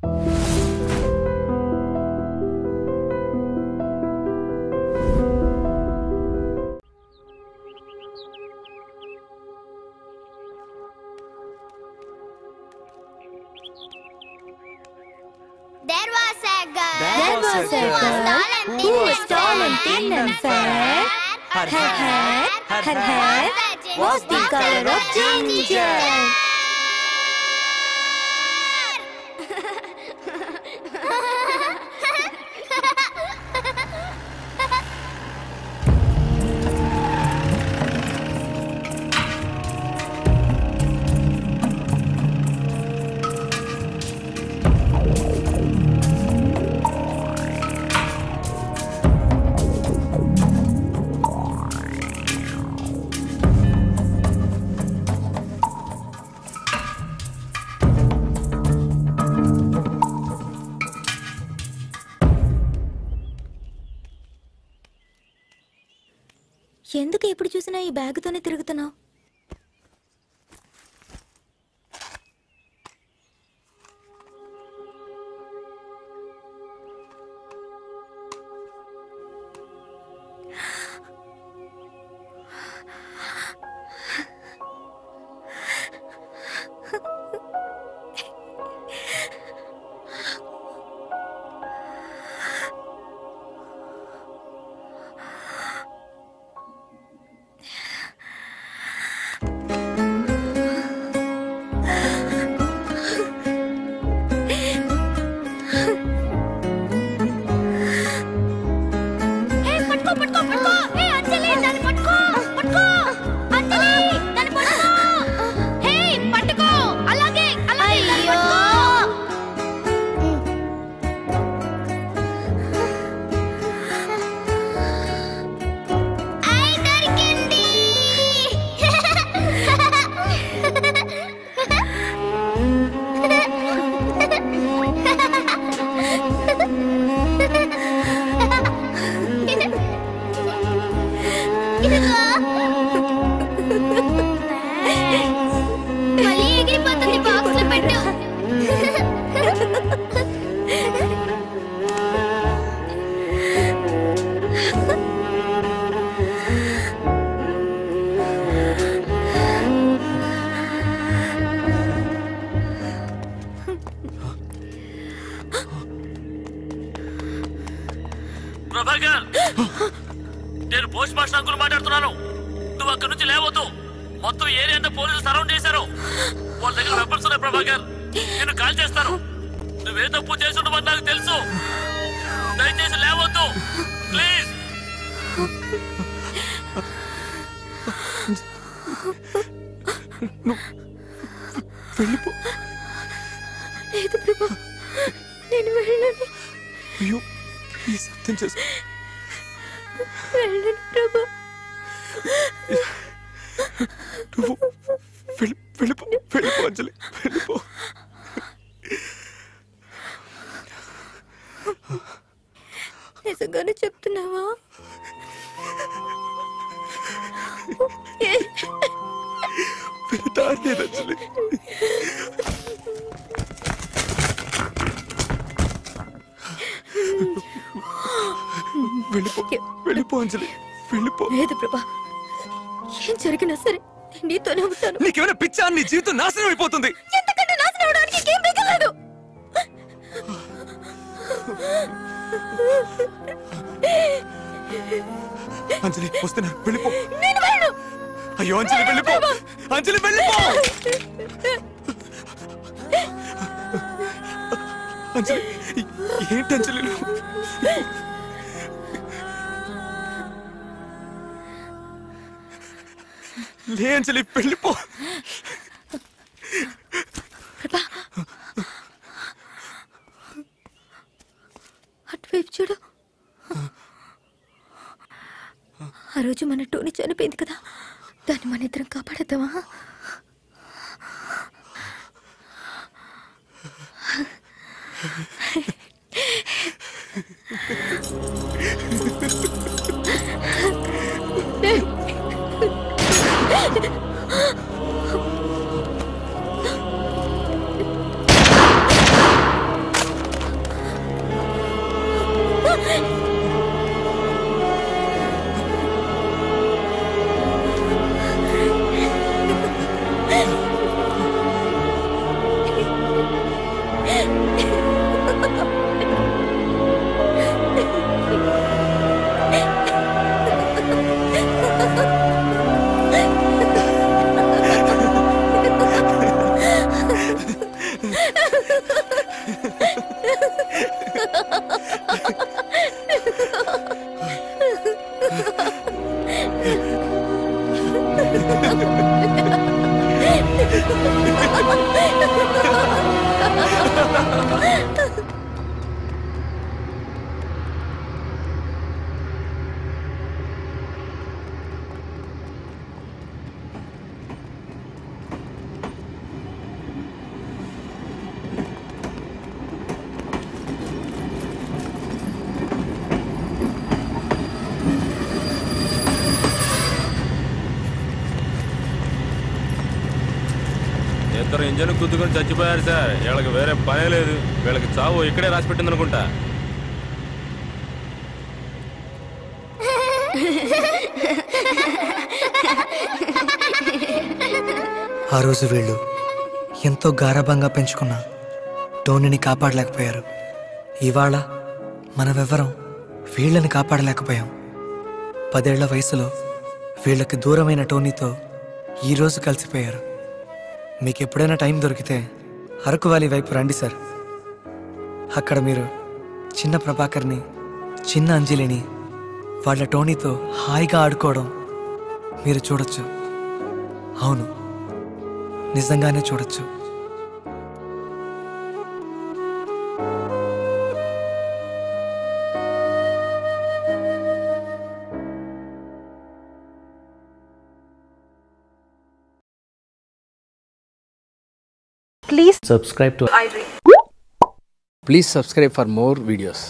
There was a girl who was tall and thin and fair. Her hair was the color of ginger. ఎందుకు ఎప్పుడు చూసినా ఈ బ్యాగ్తోనే తిరుగుతున్నావు? ప్రభాకర్, నేను పోస్ట్ మాస్టర్ అంకుల్ మాట్లాడుతున్నాను. నువ్వు అక్కడి నుంచి లేవద్దు. మొత్తం ఏరియా అంతా పోలీసులు సరౌండ్ చేశారు. వాళ్ళ దగ్గర వెపన్స్ ఉన్నాయి. ప్రభాకర్, నేను కాల్ చేస్తాను. నువ్వే తప్పు చేసి ఉండవని నాకు తెలుసు. దయచేసి లేవద్దు ప్లీజ్. వెళ్ళిపో. లేదు ప్రభా, నేను వెళ్ళను. అయ్యో, ఈ సత్యం చేసి వెళ్ళను ప్రభా. నువ్వు వెళ్ళిపో. వెళ్ళిపో అంజలి, వెళ్ళిపో. నిజంగానే చెప్తున్నావా? వెళ్తాను నేను అంజలి. వెళ్ళిపో అంజలి, వెళ్ళిపో. లేదు ప్రభా, ఏం జరిగినా సరే నేను నీతోనే ఉంటాను. నీకేమైనా పిచ్చా? నీ జీవితం నాశనం అయిపోతుంది. ఎంతకంటే నాశనం అవడానికి ఇంకేం మిగలదు. అంజలి వస్తున్నా, వెళ్ళిపో. నేను వెళ్ళను. అయ్యో అంజలి, వెళ్ళిపో. అంజలి వెళ్ళిపో. అంజలి, ఏంటి అంజలి? లే అంజలి, వెళ్ళిపో. అటువైపు చూడు. ఆ రోజు మన టోనీ చనిపోయింది కదా, దాన్ని మన ఇద్దరం కాపాడద్దామా? ఇంజన్ గుద్దుకొని చచ్చిపోయారు సార్. వీళ్ళకి వేరే పనే లేదు. వీళ్ళకి చావు ఇక్కడే రాసి పెట్టింది అనుకుంటా. ఆ రోజు వీళ్ళు ఎంతో గారాబంగా పెంచుకున్న టోనీని కాపాడలేకపోయారు. ఇవాళ మనమెవ్వరం వీళ్ళని కాపాడలేకపోయాం. 10 ఏళ్ల వయసులో వీళ్ళకి దూరమైన టోనీతో ఈరోజు కలిసిపోయారు. మీకు ఎప్పుడైనా టైం దొరికితే అరకు వ్యాలీ వైపు రండి సార్. అక్కడ మీరు చిన్న ప్రభాకర్ని, చిన్న అంజలిని వాళ్ళ టోనీతో హాయిగా ఆడుకోవడం మీరు చూడొచ్చు. అవును, నిజంగానే చూడొచ్చు. Please subscribe to iDream. Please subscribe for more videos.